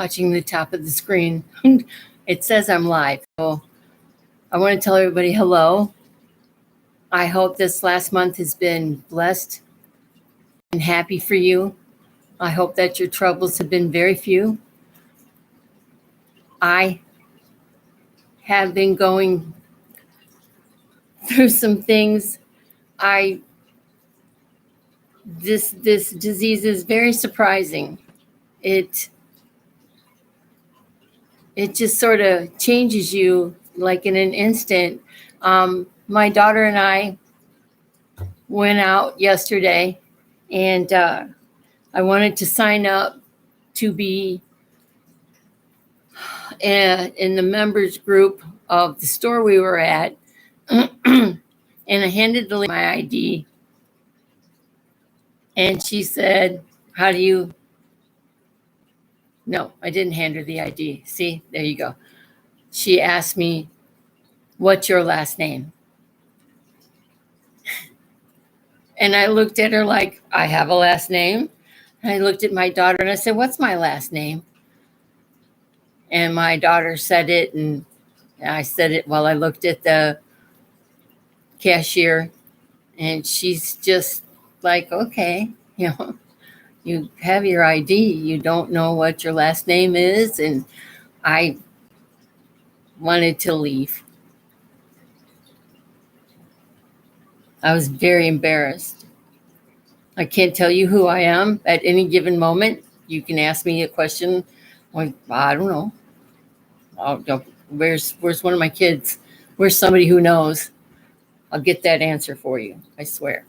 watching the top of the screen. It says I'm live. So I want to tell everybody hello. I hope this last month has been blessed and happy for you. I hope that your troubles have been very few. I have been going through some things. This disease is very surprising. It just sort of changes you like in an instant. My daughter and I went out yesterday, and I wanted to sign up to be in the members group of the store we were at, and I handed the lady my ID, and she said, "How do you?" No, I didn't hand her the ID. See, there you go. She asked me, "What's your last name?" And I looked at her like, "I have a last name." And I looked at my daughter and I said, "What's my last name?" And my daughter said it, and I said it while I looked at the cashier, and she's just like, "Okay, you have your ID, you don't know what your last name is." And I wanted to leave. I was very embarrassed. I can't tell you who I am at any given moment. You can ask me a question like, I don't know. Where's one of my kids? Where's somebody who knows? I'll get that answer for you, I swear.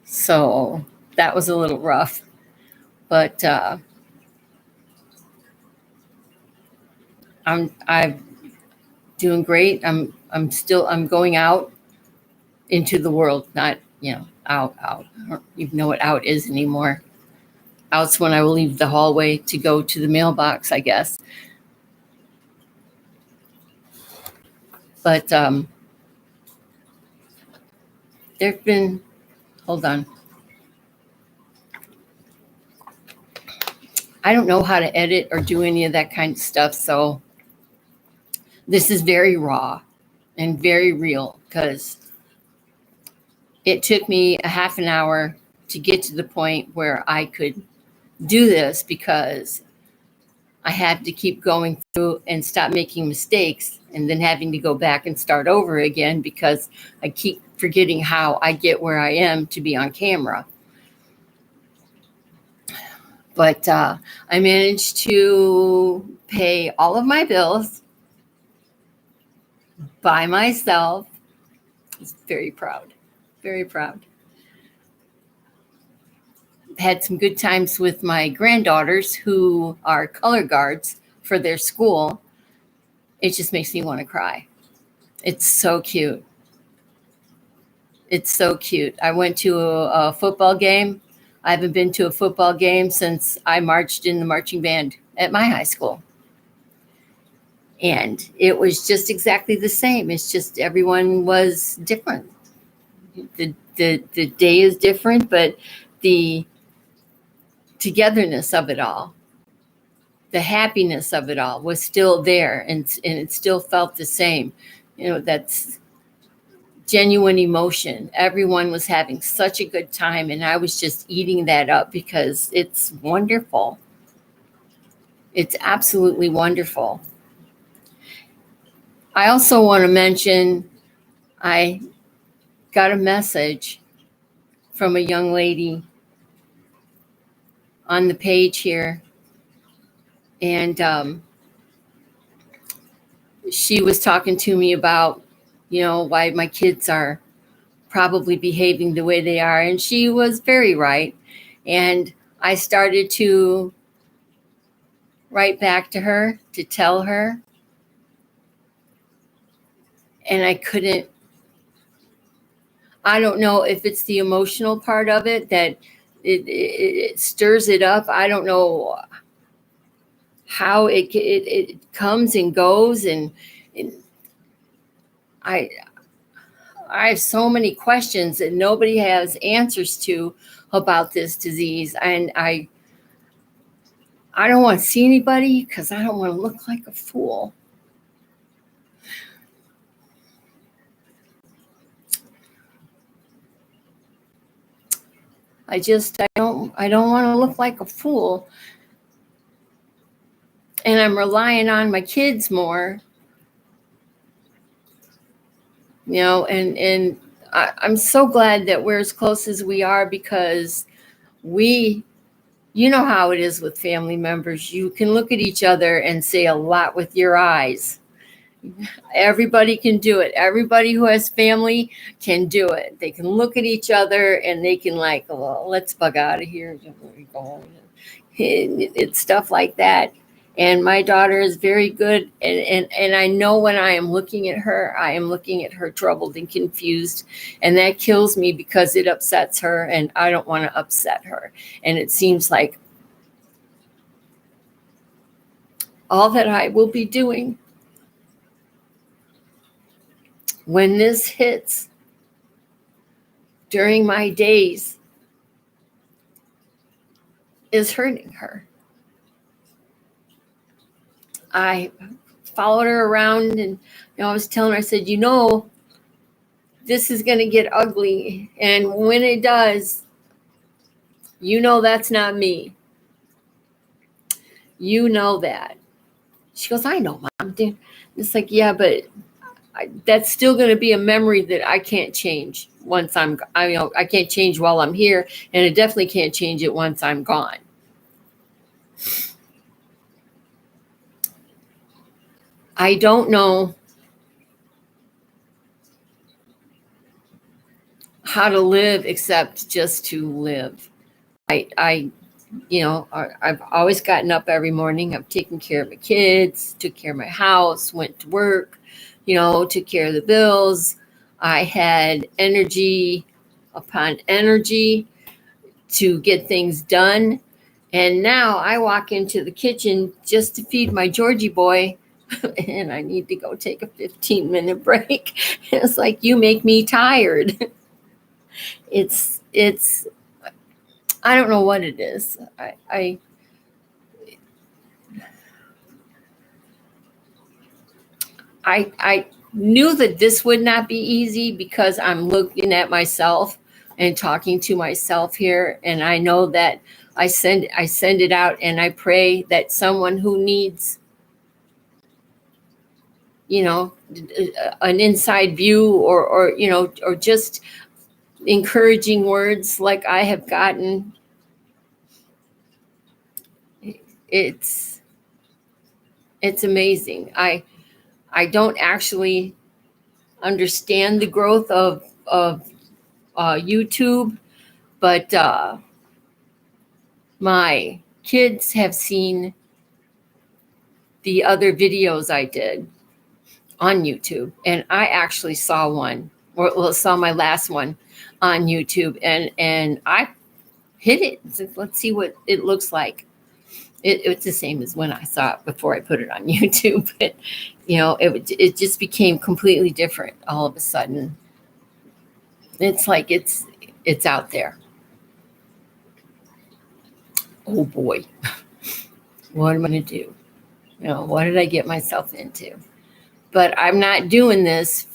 So that was a little rough, but I'm doing great. I'm going out into the world, not out. I don't even know what out is anymore. Out's when I will leave the hallway to go to the mailbox, I guess. But there've been, hold on. I don't know how to edit or do any of that kind of stuff, so this is very raw and very real, because it took me a half an hour to get to the point where I could do this, because I had to keep going through and stop making mistakes and then having to go back and start over again, because I keep forgetting how I get where I am to be on camera. But I managed to pay all of my bills by myself. I was very proud, very proud. Had some good times with my granddaughters, who are color guards for their school. It just makes me want to cry. It's so cute. It's so cute. I went to a football game. I haven't been to a football game since I marched in the marching band at my high school. And it was just exactly the same. It's just everyone was different. The day is different, but the togetherness of it all, the happiness of it all was still there, and it still felt the same. That's genuine emotion. Everyone was having such a good time, and I was just eating that up, because it's wonderful. It's absolutely wonderful. I also want to mention, I got a message from a young lady on the page here, and she was talking to me about, why my kids are probably behaving the way they are, and she was very right. And I started to write back to her to tell her, and I don't know if it's the emotional part of it that it stirs it up. I don't know how it comes and goes, and I I have so many questions that nobody has answers to about this disease. And I don't want to see anybody because I don't want to look like a fool. I don't want to look like a fool. And I'm relying on my kids more, and I'm so glad that we're as close as we are, because you know how it is with family members. You can look at each other and say a lot with your eyes. Everybody can do it. Everybody who has family can do it. They can look at each other and they can well, let's bug out of here. It's stuff like that. And my daughter is very good. And I know when I am looking at her, I am looking at her troubled and confused. And that kills me because it upsets her, and I don't want to upset her. And it seems like all that I will be doing when this hits during my days is hurting her. I followed her around, and I was telling her, I said, this is going to get ugly. And when it does, that's not me. You know that. She goes, I know, Mom. It's like, yeah, but that's still going to be a memory that I can't change once I can't change while I'm here, and I definitely can't change it once I'm gone. I don't know how to live except just to live. I've always gotten up every morning. I've taken care of my kids, took care of my house, went to work, took care of the bills. I had energy upon energy to get things done. And now I walk into the kitchen just to feed my Georgie boy, and I need to go take a 15-minute break. It's like, you make me tired. It's I don't know what it is. I knew that this would not be easy because I'm looking at myself and talking to myself here, and I know that I send it out, and I pray that someone who needs an inside view, or just encouraging words like I have gotten. It's amazing. I don't actually understand the growth of YouTube, but my kids have seen the other videos I did on YouTube, and I actually saw saw my last one on YouTube, and I hit it. So let's see what it looks like. It's the same as when I saw it before I put it on YouTube, but it just became completely different all of a sudden. It's like it's out there. Oh boy, what am I going to do? What did I get myself into? But I'm not doing this.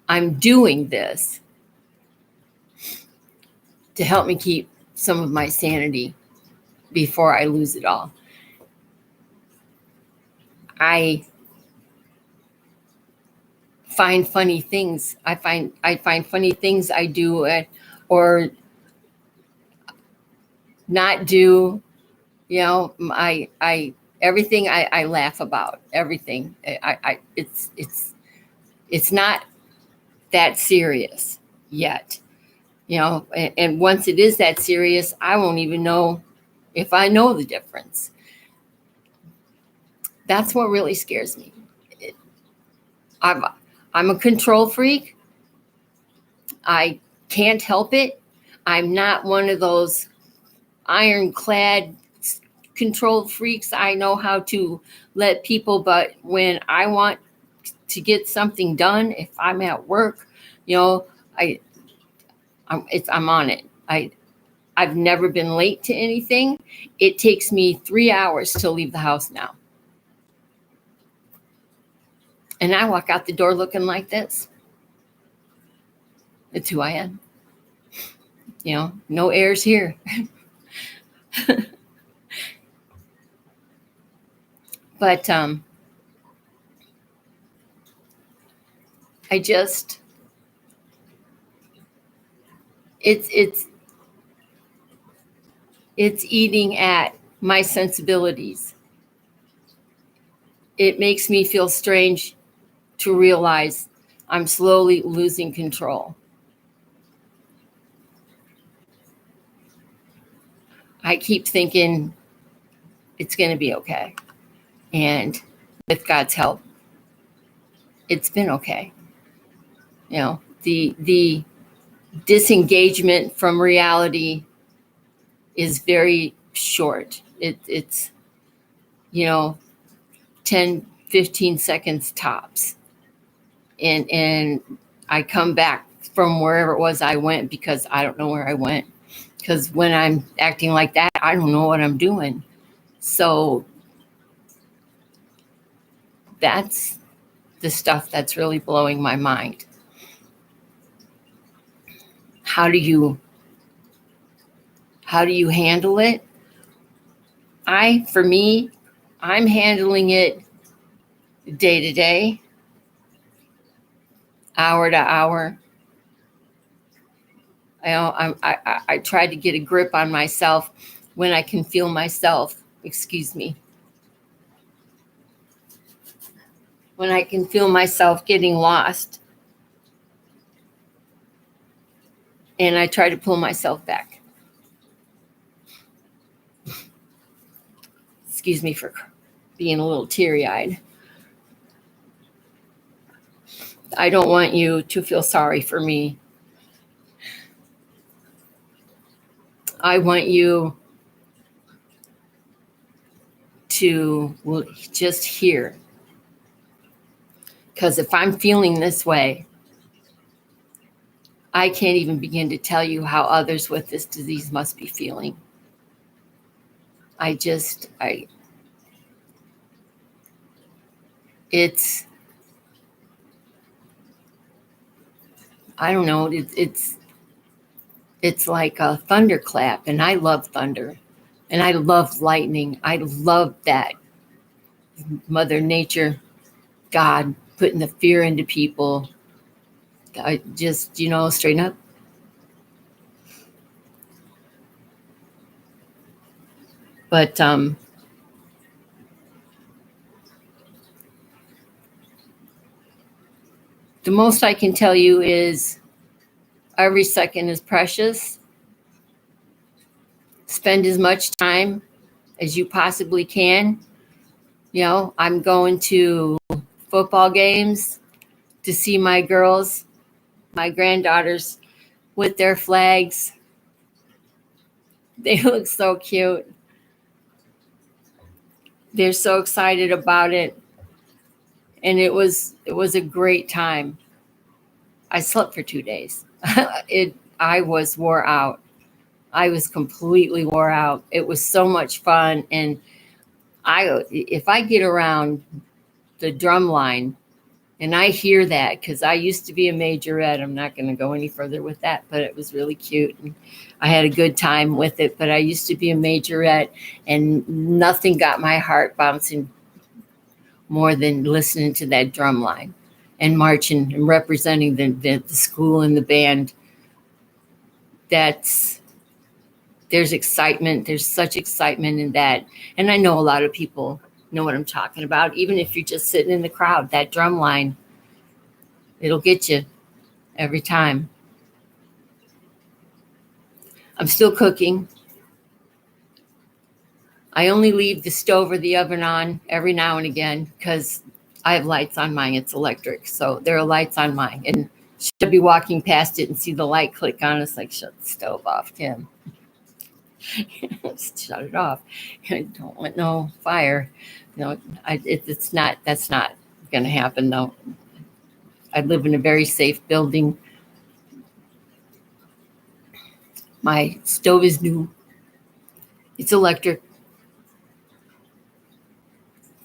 I'm doing this to help me keep some of my sanity before I lose it all. I find funny things. I find funny things I do or not do. Everything I laugh about. Everything. It's not that serious yet. And once it is that serious, I won't even know if I know the difference. That's what really scares me. I'm a control freak. I can't help it. I'm not one of those ironclad control freaks. I know how to let people, but when I want to get something done, if I'm at work, I'm on it. I've never been late to anything. It takes me 3 hours to leave the house now. And I walk out the door looking like this. It's who I am. No airs here. But I just, it's eating at my sensibilities. It makes me feel strange to realize I'm slowly losing control. I keep thinking it's going to be okay. And with God's help, it's been okay. The disengagement from reality is very short. It's 10, 15 seconds tops. And I come back from wherever it was I went, because I don't know where I went. Because when I'm acting like that, I don't know what I'm doing. So that's the stuff that's really blowing my mind. How do you handle it? For me, I'm handling it day to day, hour to hour. I try to get a grip on myself when I can feel myself, when I can feel myself getting lost. And I try to pull myself back. Excuse me for being a little teary-eyed. I don't want you to feel sorry for me. I want you to just hear. Because if I'm feeling this way, I can't even begin to tell you how others with this disease must be feeling. I don't know, it's like a thunderclap, and I love thunder, and I love lightning. I love that Mother Nature, God putting the fear into people. I just, straighten up. But the most I can tell you is every second is precious. Spend as much time as you possibly can. I'm going to football games to see my girls, my granddaughters, with their flags. They look so cute. They're so excited about it. And it was a great time. I slept for 2 days. I was wore out. I was completely wore out. It was so much fun. And if I get around the drum line and I hear that, because I used to be a majorette, I'm not going to go any further with that, but it was really cute. And I had a good time with it, but I used to be a majorette, and nothing got my heart bouncing more than listening to that drum line and marching and representing the school and the band. There's excitement. There's such excitement in that. And I know a lot of people know what I'm talking about. Even if you're just sitting in the crowd, that drum line, it'll get you every time. I'm still cooking. I only leave the stove or the oven on every now and again because I have lights on mine. It's electric. So there are lights on mine. And she'll be walking past it and see the light click on. It's like, shut the stove off, Kim. Shut it off. I don't want no fire. That's not going to happen, though. I live in a very safe building. My stove is new. It's electric.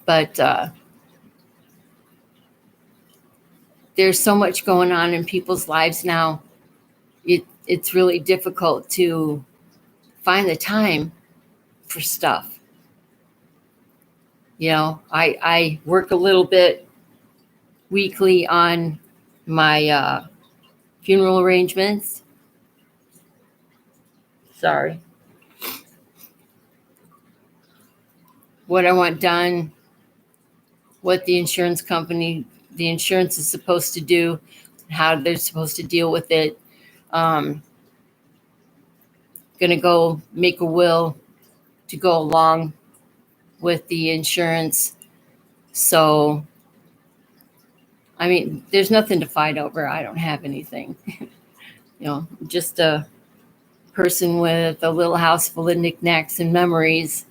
But there's so much going on in people's lives now. It's really difficult to find the time for stuff. You know, I work a little bit weekly on my funeral arrangements. Sorry. What I want done, what the insurance is supposed to do, how they're supposed to deal with it. Going to go make a will to go along with the insurance. So, I mean, there's nothing to fight over. I don't have anything. You know, just a person with a little house full of knickknacks and memories,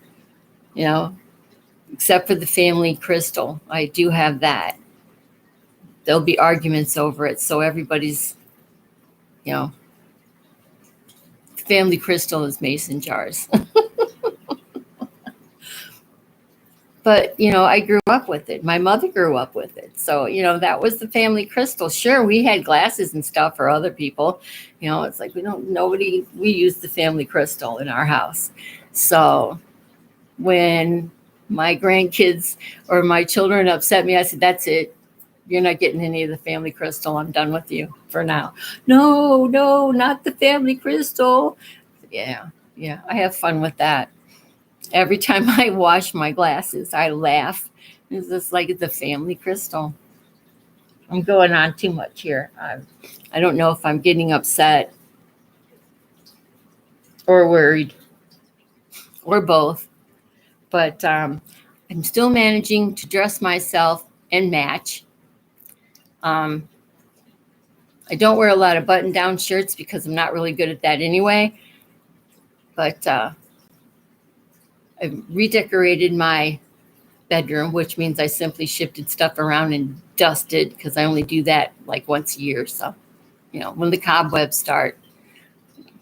you know, except for the family crystal. I do have that. There'll be arguments over it. So everybody's, you know, family crystal is mason jars. But, you know, I grew up with it. My mother grew up with it. So, you know, that was the family crystal. Sure, we had glasses and stuff for other people. You know, it's like we use the family crystal in our house. So when my grandkids or my children upset me, I said, that's it. You're not getting any of the family crystal. I'm done with you for now. No, not the family crystal. Yeah, I have fun with that. Every time I wash my glasses, I laugh. It's just like the family crystal. I'm going on too much here. I don't know if I'm getting upset or worried or both. But I'm still managing to dress myself and match. I don't wear a lot of button-down shirts because I'm not really good at that anyway. But I've redecorated my bedroom, which means I simply shifted stuff around and dusted because I only do that like once a year. So, you know, when the cobwebs start,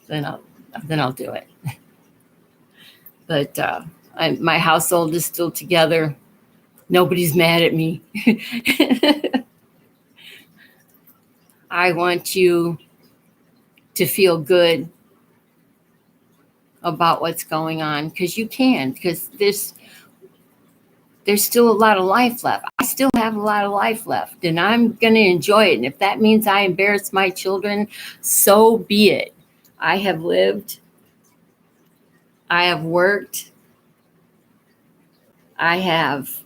then I'll do it. But my household is still together. Nobody's mad at me. I want you to feel good about what's going on because you can, because there's still a lot of life left. I still have a lot of life left, and I'm going to enjoy it. And if that means I embarrass my children, so be it. I have lived. I have worked. I have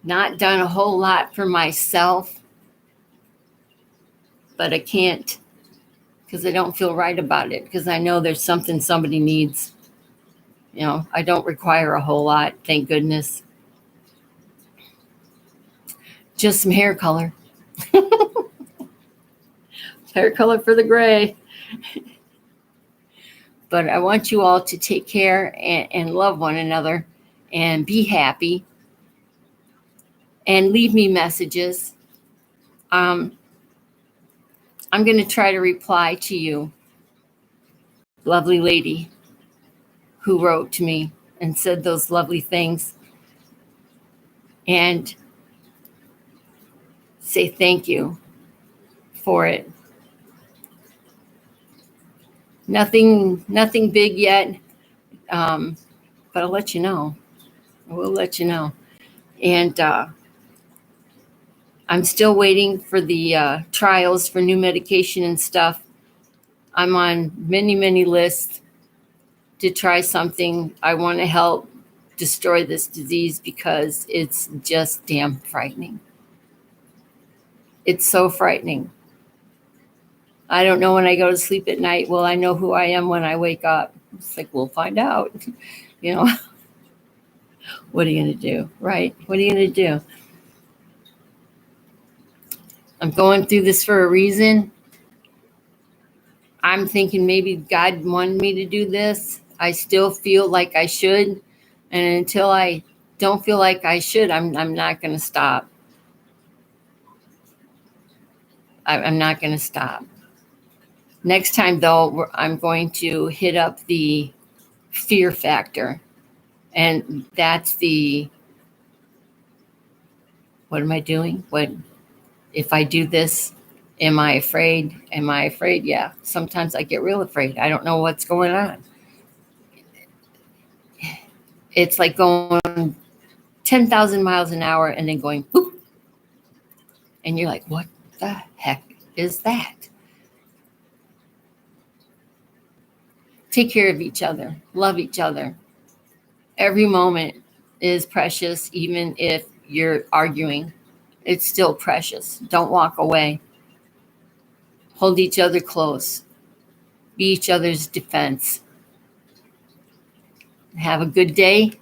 not done a whole lot for myself, but I can't because I don't feel right about it because I know there's something somebody needs. You know, I don't require a whole lot, thank goodness. Just some hair color. Hair color for the gray. But I want you all to take care and love one another and be happy and leave me messages. I'm going to try to reply to you, lovely lady who wrote to me and said those lovely things, and say thank you for it. Nothing big yet, but I'll let you know. I will let you know. And I'm still waiting for the trials for new medication and stuff. I'm on many lists to try something. I want to help destroy this disease because it's just damn frightening. It's so frightening. I don't know when I go to sleep at night. Will I know who I am when I wake up? It's like, we'll find out. You know, what are you going to do, right? What are you going to do? I'm going through this for a reason. I'm thinking maybe God wanted me to do this. I still feel like I should. And until I don't feel like I should, I'm not going to stop. I'm not going to stop. Next time, though, I'm going to hit up the fear factor. And that's the, what am I doing? What if I do this? Am I afraid? Am I afraid? Yeah. Sometimes I get real afraid. I don't know what's going on. It's like going 10,000 miles an hour and then going, whoop. And you're like, what the heck is that? Take care of each other. Love each other. Every moment is precious, even if you're arguing. It's still precious. Don't walk away. Hold each other close. Be each other's defense. Have a good day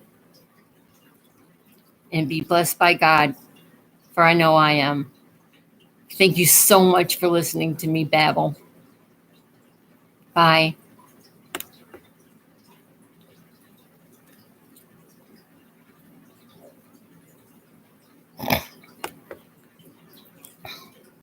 and be blessed by God, for I know I am. Thank you so much for listening to me babble. Bye.